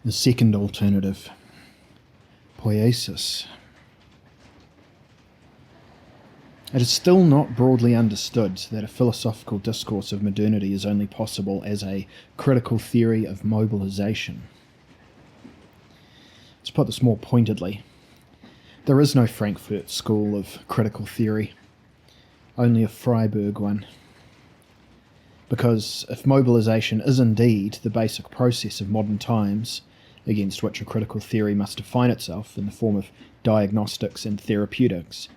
The second alternative, Poeisis. It is still not broadly understood that a philosophical discourse of modernity is only possible as a critical theory of mobilization. To put this more pointedly, there is no Frankfurt school of critical theory, only a Freiburg one. Because if mobilization is indeed the basic process of modern times, against which a critical theory must define itself in the form of diagnostics and therapeutics,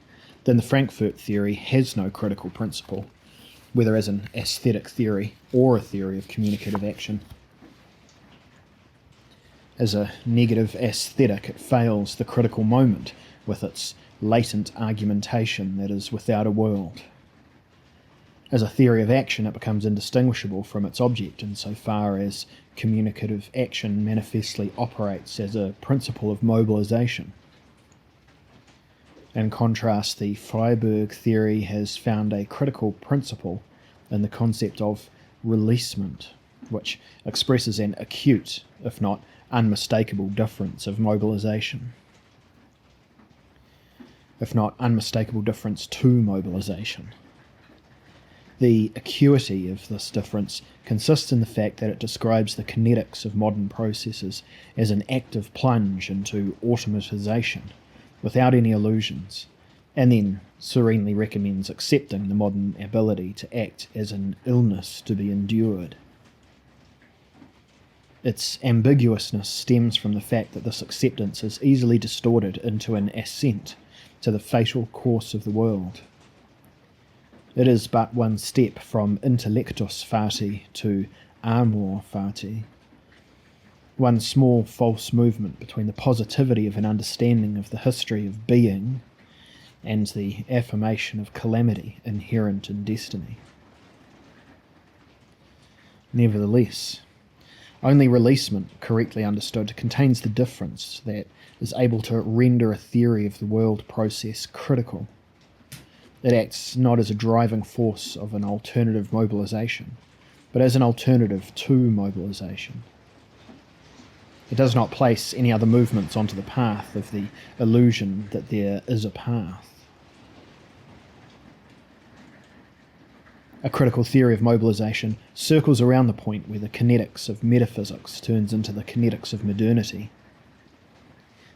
then the Frankfurt theory has no critical principle, whether as an aesthetic theory or a theory of communicative action. As a negative aesthetic, it fails the critical moment with its latent argumentation that is without a world. As a theory of action, it becomes indistinguishable from its object insofar as communicative action manifestly operates as a principle of mobilization. In contrast, the Freiburg theory has found a critical principle in the concept of releasement, which expresses an acute, if not unmistakable, difference of mobilization. If not unmistakable difference to mobilization. The acuity of this difference consists in the fact that it describes the kinetics of modern processes as an active plunge into automatization, without any illusions, and then serenely recommends accepting the modern ability to act as an illness to be endured. Its ambiguousness stems from the fact that this acceptance is easily distorted into an assent to the fatal course of the world. It is but one step from intellectus fati to amor fati, one small false movement between the positivity of an understanding of the history of being and the affirmation of calamity inherent in destiny. Nevertheless, only releasement, correctly understood, contains the difference that is able to render a theory of the world process critical. It acts not as a driving force of an alternative mobilization, but as an alternative to mobilization. It does not place any other movements onto the path of the illusion that there is a path. A critical theory of mobilization circles around the point where the kinetics of metaphysics turns into the kinetics of modernity.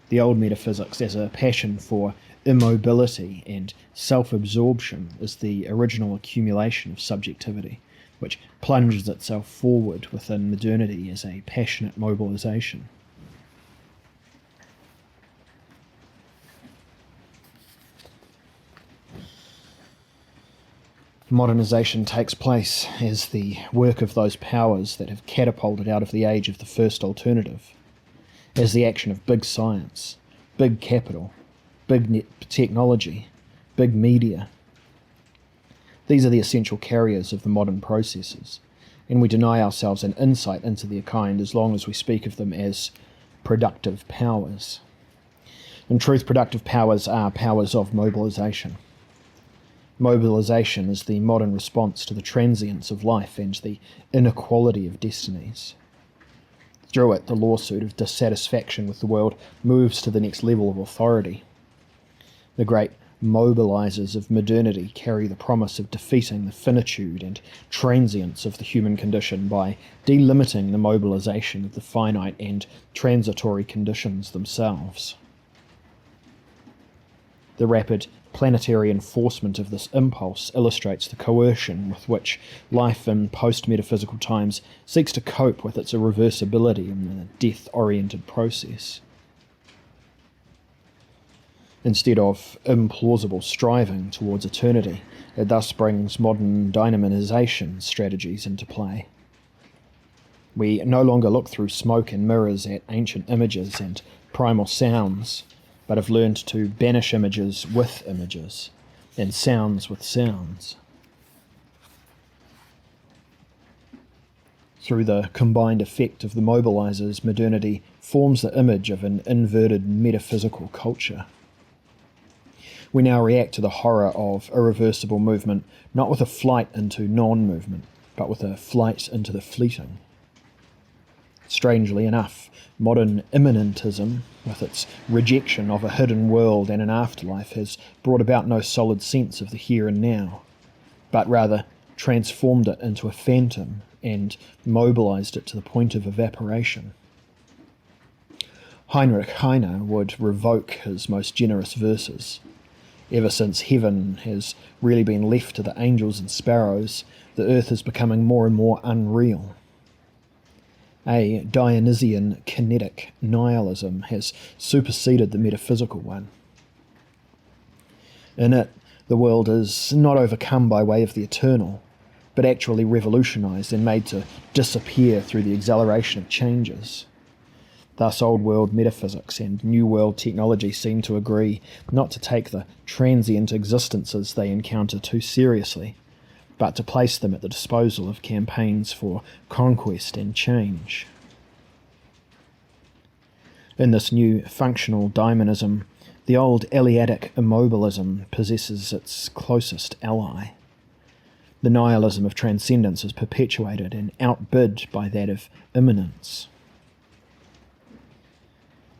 The old metaphysics as a passion for immobility and self-absorption is the original accumulation of subjectivity, which plunges itself forward within modernity as a passionate mobilization. Modernization takes place as the work of those powers that have catapulted out of the age of the first alternative, as the action of big science, big capital, big technology, big media. These are the essential carriers of the modern processes, and we deny ourselves an insight into their kind as long as we speak of them as productive powers. In truth, productive powers are powers of mobilization. Mobilization is the modern response to the transience of life and the inequality of destinies. Through it, the lawsuit of dissatisfaction with the world moves to the next level of authority. The great mobilizers of modernity carry the promise of defeating the finitude and transience of the human condition by delimiting the mobilization of the finite and transitory conditions themselves. The rapid planetary enforcement of this impulse illustrates the coercion with which life in post-metaphysical times seeks to cope with its irreversibility in the death-oriented process. Instead of implausible striving towards eternity, it thus brings modern dynaminization strategies into play. We no longer look through smoke and mirrors at ancient images and primal sounds, but have learned to banish images with images, and sounds with sounds. Through the combined effect of the mobilizers, modernity forms the image of an inverted metaphysical culture. We now react to the horror of irreversible movement, not with a flight into non-movement, but with a flight into the fleeting. Strangely enough, modern immanentism, with its rejection of a hidden world and an afterlife, has brought about no solid sense of the here and now, but rather transformed it into a phantom and mobilized it to the point of evaporation. Heinrich Heine would revoke his most generous verses. Ever since heaven has really been left to the angels and sparrows, the earth is becoming more and more unreal. A Dionysian kinetic nihilism has superseded the metaphysical one. In it, the world is not overcome by way of the eternal, but actually revolutionized and made to disappear through the acceleration of changes. Thus, old world metaphysics and new world technology seem to agree not to take the transient existences they encounter too seriously, but to place them at the disposal of campaigns for conquest and change. In this new functional daimonism, the old Eleatic immobilism possesses its closest ally. The nihilism of transcendence is perpetuated and outbid by that of immanence.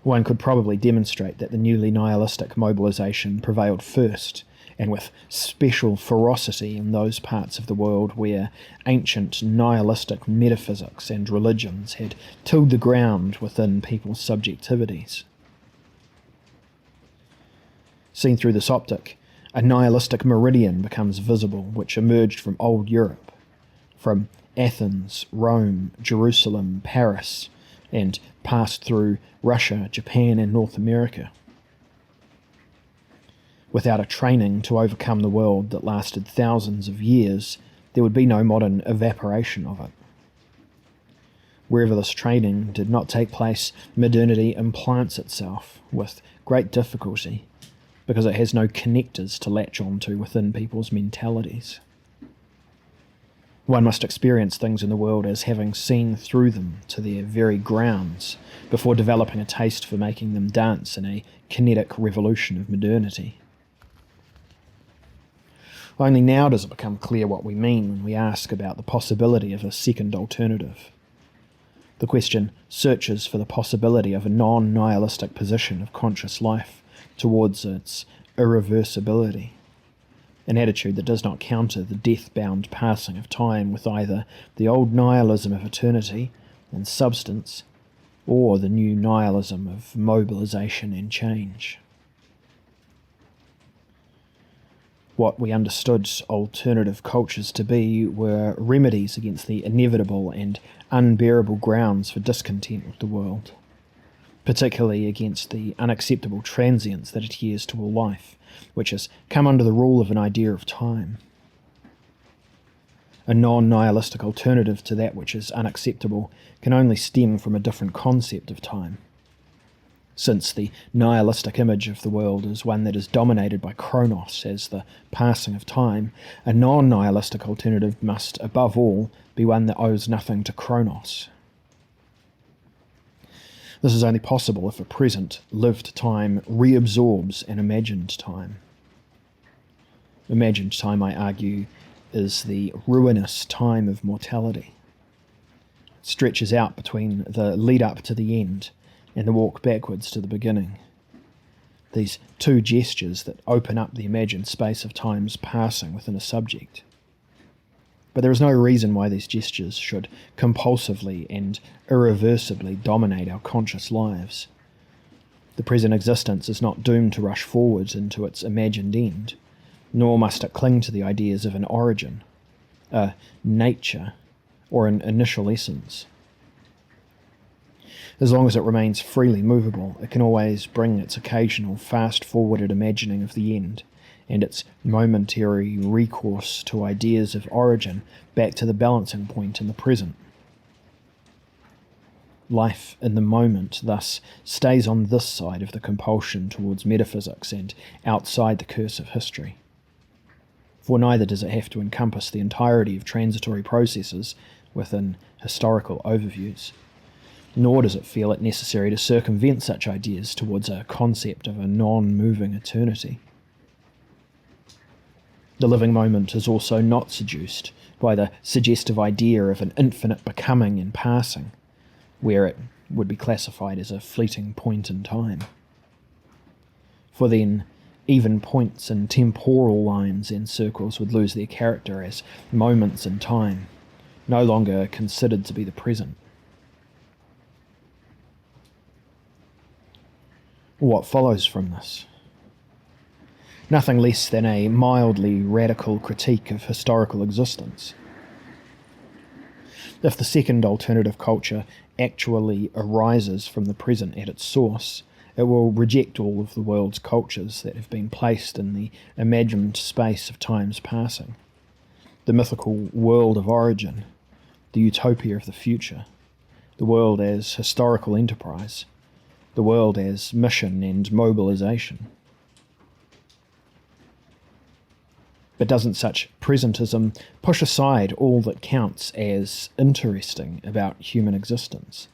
One could probably demonstrate that the newly nihilistic mobilization prevailed first, and with special ferocity in those parts of the world where ancient nihilistic metaphysics and religions had tilled the ground within people's subjectivities. Seen through this optic, a nihilistic meridian becomes visible, which emerged from old Europe, from Athens, Rome, Jerusalem, Paris, and passed through Russia, Japan, and North America. Without a training to overcome the world that lasted thousands of years, there would be no modern evaporation of it. Wherever this training did not take place, modernity implants itself with great difficulty, because it has no connectors to latch onto within people's mentalities. One must experience things in the world as having seen through them to their very grounds before developing a taste for making them dance in a kinetic revolution of modernity. Only now does it become clear what we mean when we ask about the possibility of a second alternative. The question searches for the possibility of a non-nihilistic position of conscious life towards its irreversibility, an attitude that does not counter the death-bound passing of time with either the old nihilism of eternity and substance or the new nihilism of mobilization and change. What we understood alternative cultures to be were remedies against the inevitable and unbearable grounds for discontent with the world, particularly against the unacceptable transience that adheres to all life, which has come under the rule of an idea of time. A non-nihilistic alternative to that which is unacceptable can only stem from a different concept of time. Since the nihilistic image of the world is one that is dominated by chronos as the passing of time, a non-nihilistic alternative must, above all, be one that owes nothing to chronos. This is only possible if a present, lived time reabsorbs an imagined time. Imagined time, I argue, is the ruinous time of mortality. It stretches out between the lead-up to the end and the walk backwards to the beginning. These two gestures that open up the imagined space of time's passing within a subject. But there is no reason why these gestures should compulsively and irreversibly dominate our conscious lives. The present existence is not doomed to rush forwards into its imagined end, nor must it cling to the ideas of an origin, a nature, or an initial essence. As long as it remains freely movable, it can always bring its occasional fast-forwarded imagining of the end, and its momentary recourse to ideas of origin back to the balancing point in the present. Life in the moment thus stays on this side of the compulsion towards metaphysics and outside the curse of history. For neither does it have to encompass the entirety of transitory processes within historical overviews, nor does it feel it necessary to circumvent such ideas towards a concept of a non-moving eternity. The living moment is also not seduced by the suggestive idea of an infinite becoming and passing, where it would be classified as a fleeting point in time. For then, even points and temporal lines and circles would lose their character as moments in time, no longer considered to be the present. What follows from this? Nothing less than a mildly radical critique of historical existence. If the second alternative culture actually arises from the present at its source, it will reject all of the world's cultures that have been placed in the imagined space of time's passing. The mythical world of origin, the utopia of the future, the world as historical enterprise, the world as mission and mobilization. But doesn't such presentism push aside all that counts as interesting about human existence?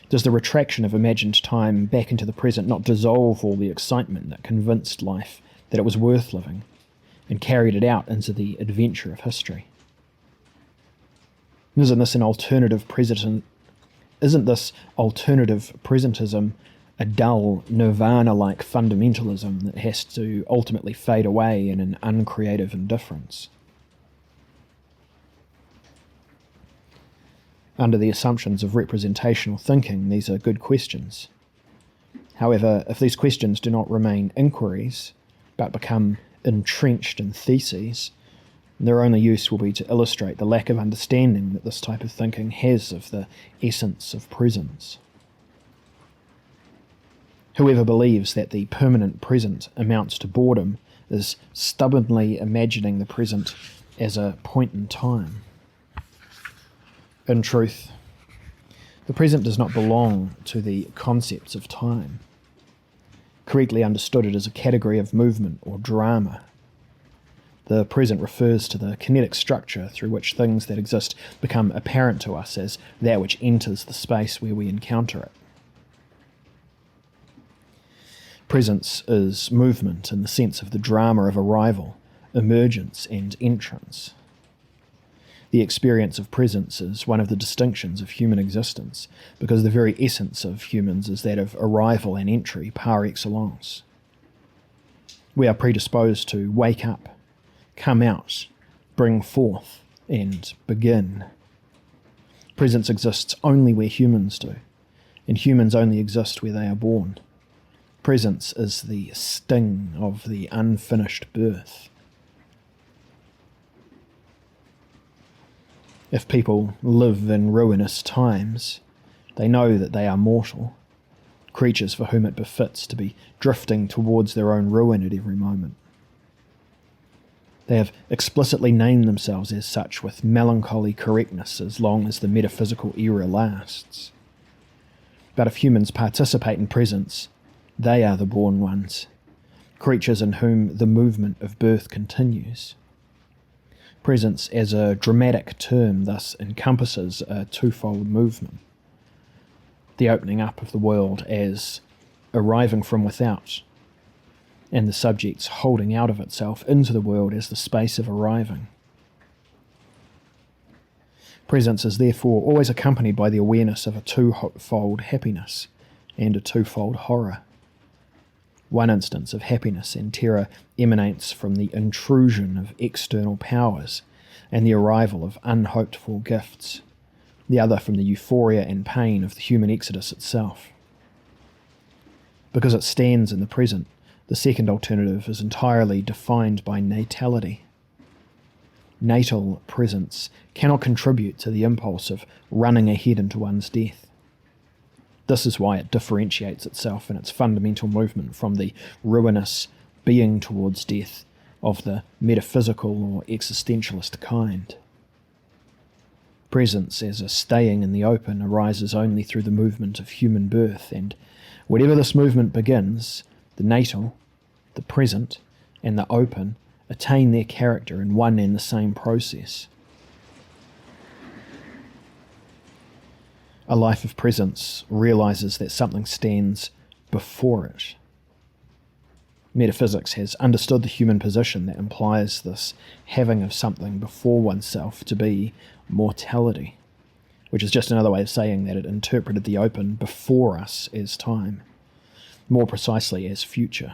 Does the retraction of imagined time back into the present not dissolve all the excitement that convinced life that it was worth living and carried it out into the adventure of history? Isn't this alternative presentism a dull, nirvana-like fundamentalism that has to ultimately fade away in an uncreative indifference? Under the assumptions of representational thinking, these are good questions. However, if these questions do not remain inquiries, but become entrenched in theses, their only use will be to illustrate the lack of understanding that this type of thinking has of the essence of presence. Whoever believes that the permanent present amounts to boredom is stubbornly imagining the present as a point in time. In truth, the present does not belong to the concepts of time. Correctly understood, it is a category of movement or drama. The present refers to the kinetic structure through which things that exist become apparent to us as that which enters the space where we encounter it. Presence is movement in the sense of the drama of arrival, emergence, and entrance. The experience of presence is one of the distinctions of human existence, because the very essence of humans is that of arrival and entry par excellence. We are predisposed to wake up, come out, bring forth, and begin. Presence exists only where humans do, and humans only exist where they are born. Presence is the sting of the unfinished birth. If people live in ruinous times, they know that they are mortal, creatures for whom it befits to be drifting towards their own ruin at every moment. They have explicitly named themselves as such with melancholy correctness as long as the metaphysical era lasts. But if humans participate in presence, they are the born ones, creatures in whom the movement of birth continues. Presence as a dramatic term thus encompasses a twofold movement. The opening up of the world as arriving from without, and the subject's holding out of itself into the world as the space of arriving. Presence is therefore always accompanied by the awareness of a twofold happiness and a twofold horror. One instance of happiness and terror emanates from the intrusion of external powers and the arrival of unhoped-for gifts, the other from the euphoria and pain of the human exodus itself. Because it stands in the present, the second alternative is entirely defined by natality. Natal presence cannot contribute to the impulse of running ahead into one's death. This is why it differentiates itself in its fundamental movement from the ruinous being towards death of the metaphysical or existentialist kind. Presence as a staying in the open arises only through the movement of human birth, and wherever this movement begins, the natal, the present, and the open attain their character in one and the same process. A life of presence realizes that something stands before it. Metaphysics has understood the human position that implies this having of something before oneself to be mortality, which is just another way of saying that it interpreted the open before us as time, more precisely as future.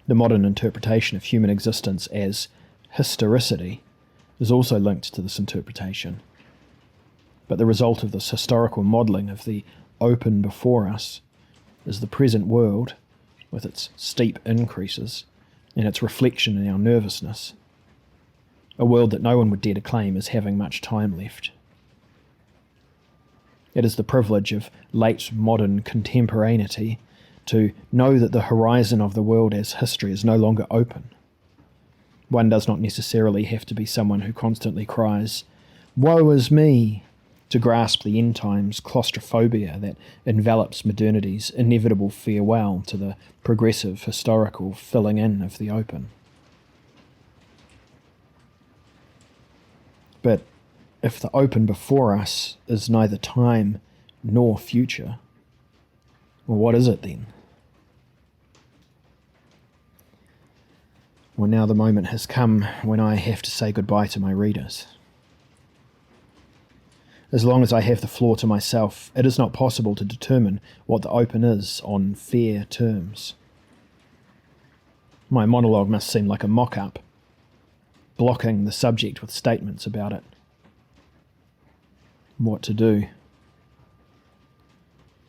The modern interpretation of human existence as historicity is also linked to this interpretation, but the result of this historical modelling of the open before us is the present world, with its steep increases and its reflection in our nervousness, a world that no one would dare to claim as having much time left. It is the privilege of late modern contemporaneity to know that the horizon of the world as history is no longer open. One does not necessarily have to be someone who constantly cries, "Woe is me!" to grasp the end times claustrophobia that envelops modernity's inevitable farewell to the progressive historical filling in of the open. But if the open before us is neither time nor future, well, what is it then? Well, now the moment has come when I have to say goodbye to my readers. As long as I have the floor to myself, it is not possible to determine what the open is on fair terms. My monologue must seem like a mock-up, blocking the subject with statements about it. What to do?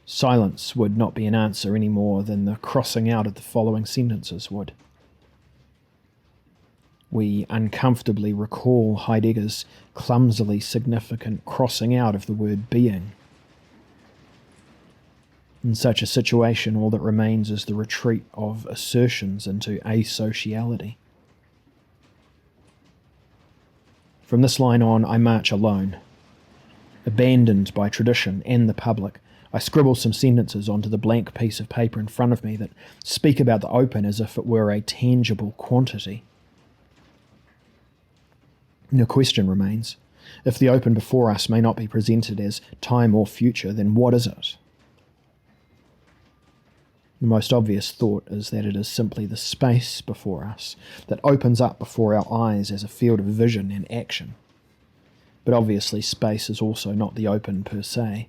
Silence would not be an answer any more than the crossing out of the following sentences would. We uncomfortably recall Heidegger's clumsily significant crossing out of the word being. In such a situation, all that remains is the retreat of assertions into asociality. From this line on, I march alone. Abandoned by tradition and the public, I scribble some sentences onto the blank piece of paper in front of me that speak about the open as if it were a tangible quantity. The question remains, if the open before us may not be presented as time or future, then what is it? The most obvious thought is that it is simply the space before us that opens up before our eyes as a field of vision and action. But obviously space is also not the open per se.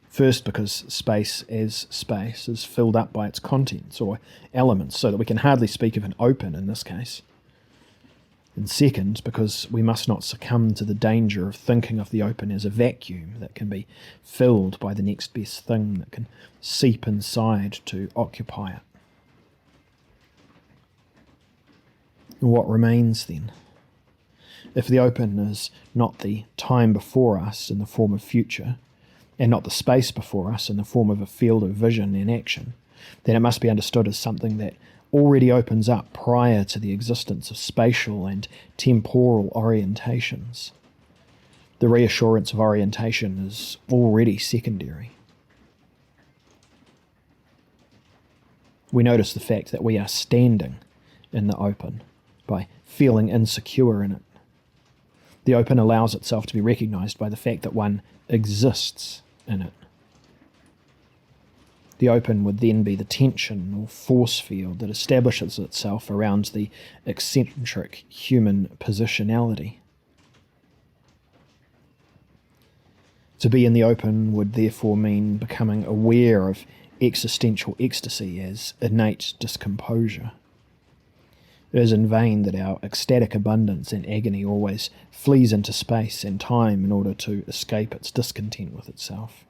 First, because space as space is filled up by its contents or elements, so that we can hardly speak of an open in this case. And second, because we must not succumb to the danger of thinking of the open as a vacuum that can be filled by the next best thing that can seep inside to occupy it. What remains then? If the open is not the time before us in the form of future, and not the space before us in the form of a field of vision and action, then it must be understood as something that already opens up prior to the existence of spatial and temporal orientations. The reassurance of orientation is already secondary. We notice the fact that we are standing in the open by feeling insecure in it. The open allows itself to be recognized by the fact that one exists in it. The open would then be the tension or force field that establishes itself around the eccentric human positionality. To be in the open would therefore mean becoming aware of existential ecstasy as innate discomposure. It is in vain that our ecstatic abundance and agony always flees into space and time in order to escape its discontent with itself.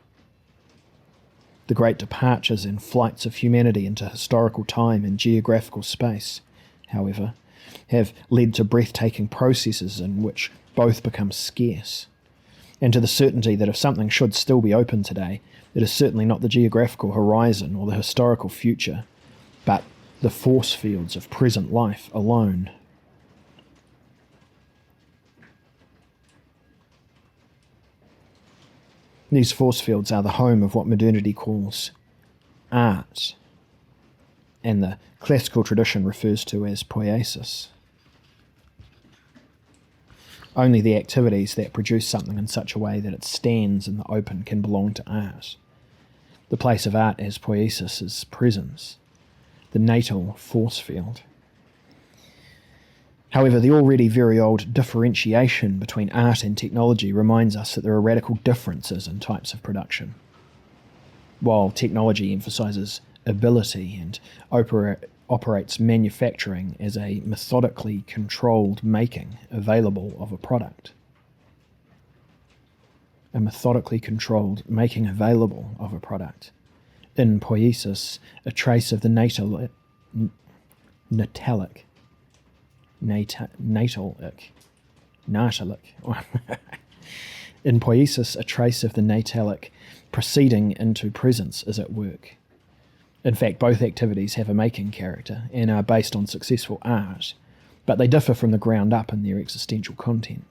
The great departures and flights of humanity into historical time and geographical space, however, have led to breathtaking processes in which both become scarce, and to the certainty that if something should still be open today, it is certainly not the geographical horizon or the historical future, but the force fields of present life alone. These force fields are the home of what modernity calls art, and the classical tradition refers to as poiesis. Only the activities that produce something in such a way that it stands in the open can belong to art. The place of art as poiesis is presence, the natal force field. However, the already very old differentiation between art and technology reminds us that there are radical differences in types of production. While technology emphasises ability and operates manufacturing as a methodically controlled making available of a product. A methodically controlled making available of a product. In Poeisis, a trace of the natalic. In Poeisis, a trace of the natalic proceeding into presence is at work. In fact, both activities have a making character and are based on successful art, but they differ from the ground up in their existential content.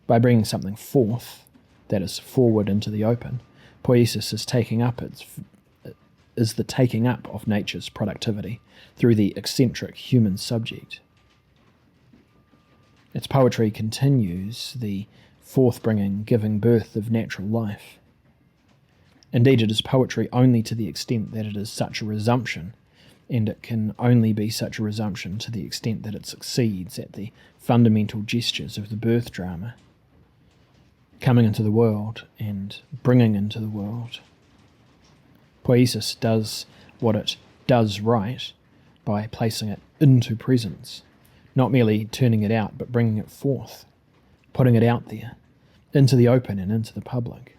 By bringing something forth, that is, forward into the open, Poeisis is the taking up of nature's productivity through the eccentric human subject. Its poetry continues the forth-bringing, giving birth of natural life. Indeed, it is poetry only to the extent that it is such a resumption, and it can only be such a resumption to the extent that it succeeds at the fundamental gestures of the birth drama, coming into the world and bringing into the world. Poeisis does what it does right by placing it into presence, not merely turning it out, but bringing it forth, putting it out there, into the open and into the public.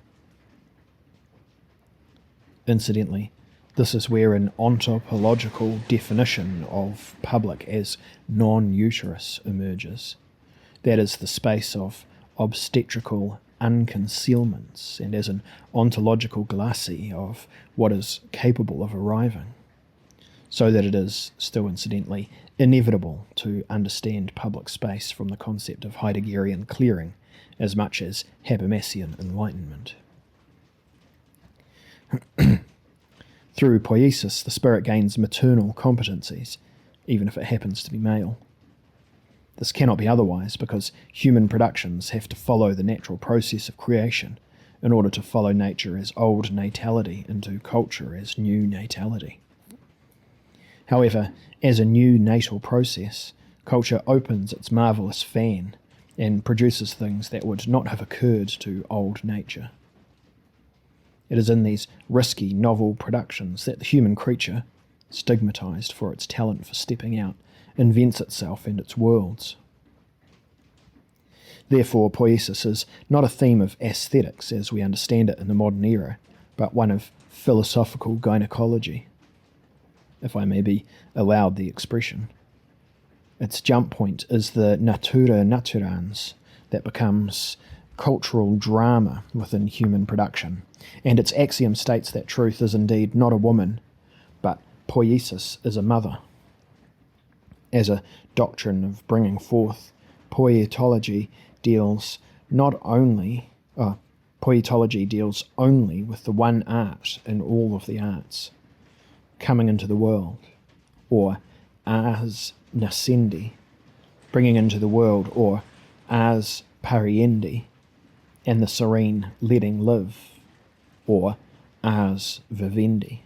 Incidentally, this is where an ontological definition of public as non-uterus emerges. That is the space of obstetrical unconcealments, and as an ontological glacis of what is capable of arriving, so that it is still incidentally inevitable to understand public space from the concept of Heideggerian clearing as much as Habermasian enlightenment. Through Poeisis, the spirit gains maternal competencies, even if it happens to be male. This cannot be otherwise, because human productions have to follow the natural process of creation in order to follow nature as old natality into culture as new natality. However, as a new natal process, culture opens its marvellous fan and produces things that would not have occurred to old nature. It is in these risky, novel productions that the human creature, stigmatised for its talent for stepping out, invents itself and its worlds. Therefore, Poeisis is not a theme of aesthetics as we understand it in the modern era, but one of philosophical gynecology, if I may be allowed the expression. Its jump point is the natura naturans that becomes cultural drama within human production, and its axiom states that truth is indeed not a woman, but Poeisis is a mother. As a doctrine of bringing forth, poetology deals only with the one art in all of the arts, coming into the world, or ars nascendi, bringing into the world, or ars pariendi, and the serene letting live, or ars vivendi.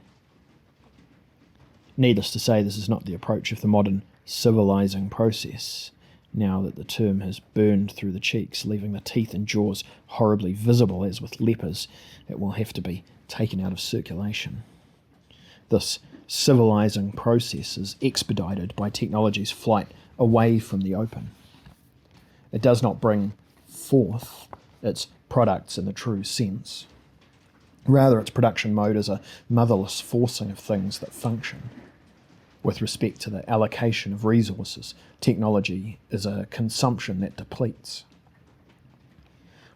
Needless to say, this is not the approach of the modern civilizing process, now that the term has burned through the cheeks, leaving the teeth and jaws horribly visible, as with lepers, it will have to be taken out of circulation. This civilizing process is expedited by technology's flight away from the open. It does not bring forth its products in the true sense. Rather, its production mode is a motherless forcing of things that function. With respect to the allocation of resources, technology is a consumption that depletes.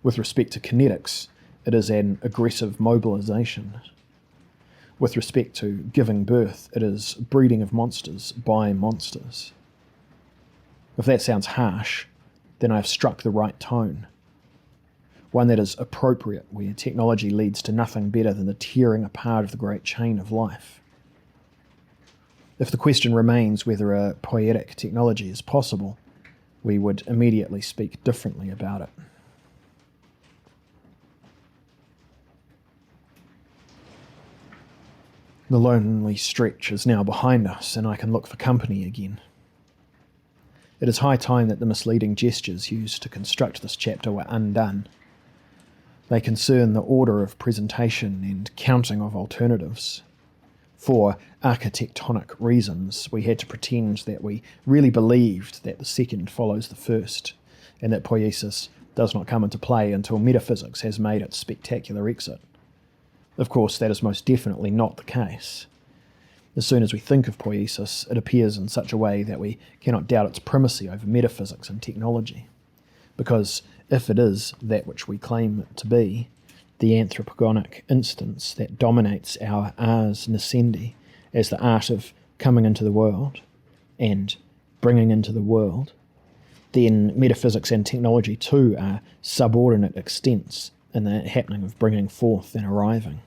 With respect to kinetics, it is an aggressive mobilization. With respect to giving birth, it is breeding of monsters by monsters. If that sounds harsh, then I have struck the right tone. One that is appropriate, where technology leads to nothing better than the tearing apart of the great chain of life. If the question remains whether a poetic technology is possible, we would immediately speak differently about it. The lonely stretch is now behind us, and I can look for company again. It is high time that the misleading gestures used to construct this chapter were undone. They concern the order of presentation and counting of alternatives. For architectonic reasons, we had to pretend that we really believed that the second follows the first, and that poiesis does not come into play until metaphysics has made its spectacular exit. Of course, that is most definitely not the case. As soon as we think of poiesis, it appears in such a way that we cannot doubt its primacy over metaphysics and technology, because if it is that which we claim it to be, the anthropogonic instance that dominates our ars nascendi as the art of coming into the world and bringing into the world, then metaphysics and technology too are subordinate extents in the happening of bringing forth and arriving.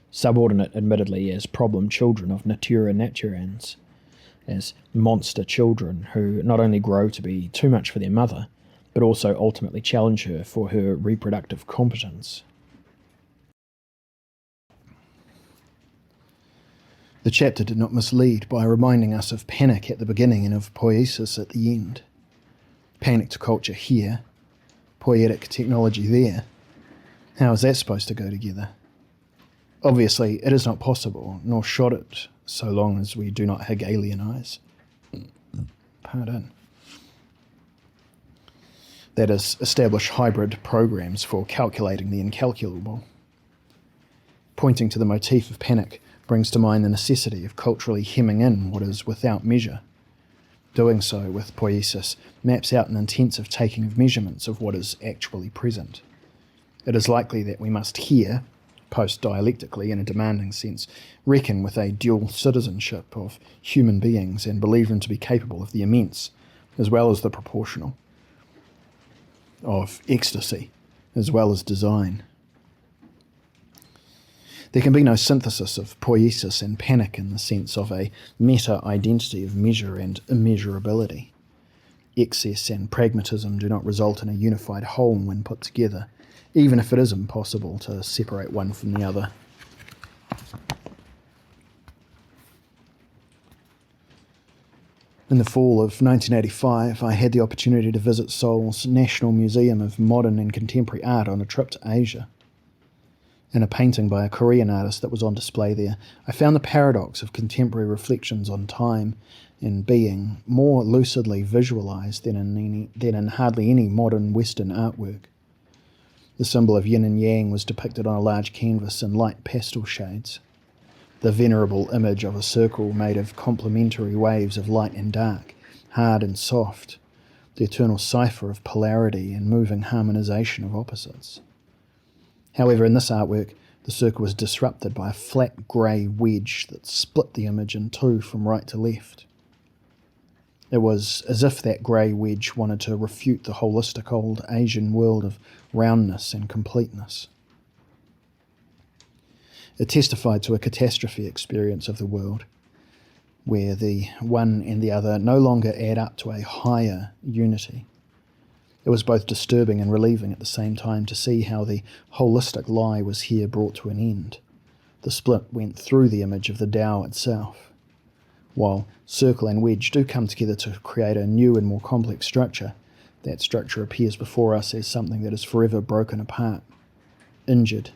Subordinate, admittedly, as problem children of natura naturans, as monster children who not only grow to be too much for their mother, but also ultimately challenge her for her reproductive competence. The chapter did not mislead by reminding us of panic at the beginning and of poiesis at the end. Panicked culture here, poietic technology there. How is that supposed to go together? Obviously, it is not possible, nor should it, so long as we do not Hegelianize. Pardon. That is, establish hybrid programs for calculating the incalculable. Pointing to the motif of panic brings to mind the necessity of culturally hemming in what is without measure. Doing so with poiesis maps out an intensive taking of measurements of what is actually present. It is likely that we must here, post-dialectically in a demanding sense, reckon with a dual citizenship of human beings and believe them to be capable of the immense as well as the proportional, of ecstasy as well as design. There can be no synthesis of poiesis and panic in the sense of a meta-identity of measure and immeasurability. Excess and pragmatism do not result in a unified whole when put together, even if it is impossible to separate one from the other. In the fall of 1985, I had the opportunity to visit Seoul's National Museum of Modern and Contemporary Art on a trip to Asia. In a painting by a Korean artist that was on display there, I found the paradox of contemporary reflections on time and being more lucidly visualized than in hardly any modern Western artwork. The symbol of yin and yang was depicted on a large canvas in light pastel shades. The venerable image of a circle made of complementary waves of light and dark, hard and soft, the eternal cipher of polarity and moving harmonization of opposites. However, in this artwork, the circle was disrupted by a flat grey wedge that split the image in two from right to left. It was as if that grey wedge wanted to refute the holistic old Asian world of roundness and completeness. It testified to a catastrophe experience of the world, where the one and the other no longer add up to a higher unity. It was both disturbing and relieving at the same time to see how the holistic lie was here brought to an end. The split went through the image of the Tao itself. While circle and wedge do come together to create a new and more complex structure, that structure appears before us as something that is forever broken apart, injured,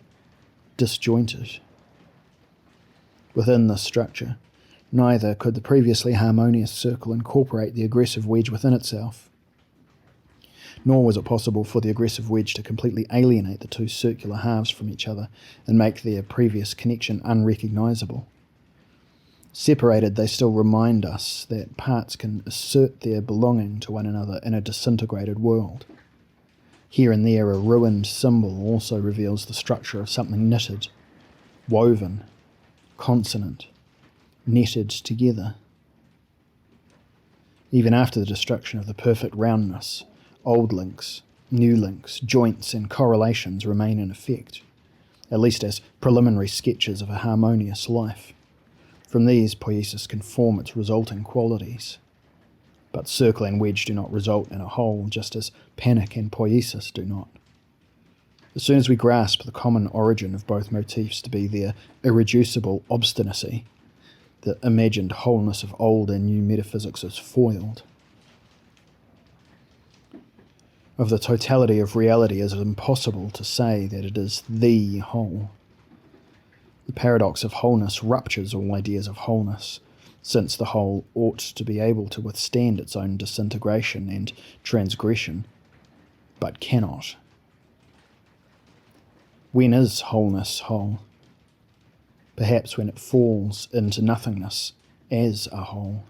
disjointed. Within this structure, neither could the previously harmonious circle incorporate the aggressive wedge within itself, nor was it possible for the aggressive wedge to completely alienate the two circular halves from each other and make their previous connection unrecognizable. Separated, they still remind us that parts can assert their belonging to one another in a disintegrated world. Here and there, a ruined symbol also reveals the structure of something knitted, woven, consonant, netted together. Even after the destruction of the perfect roundness, old links, new links, joints and correlations remain in effect, at least as preliminary sketches of a harmonious life. From these, poiesis can form its resulting qualities. But circle and wedge do not result in a whole, just as panic and poiesis do not. As soon as we grasp the common origin of both motifs to be their irreducible obstinacy, the imagined wholeness of old and new metaphysics is foiled. Of the totality of reality, is it impossible to say that it is the whole? The paradox of wholeness ruptures all ideas of wholeness, since the whole ought to be able to withstand its own disintegration and transgression, but cannot. When is wholeness whole? Perhaps when it falls into nothingness as a whole.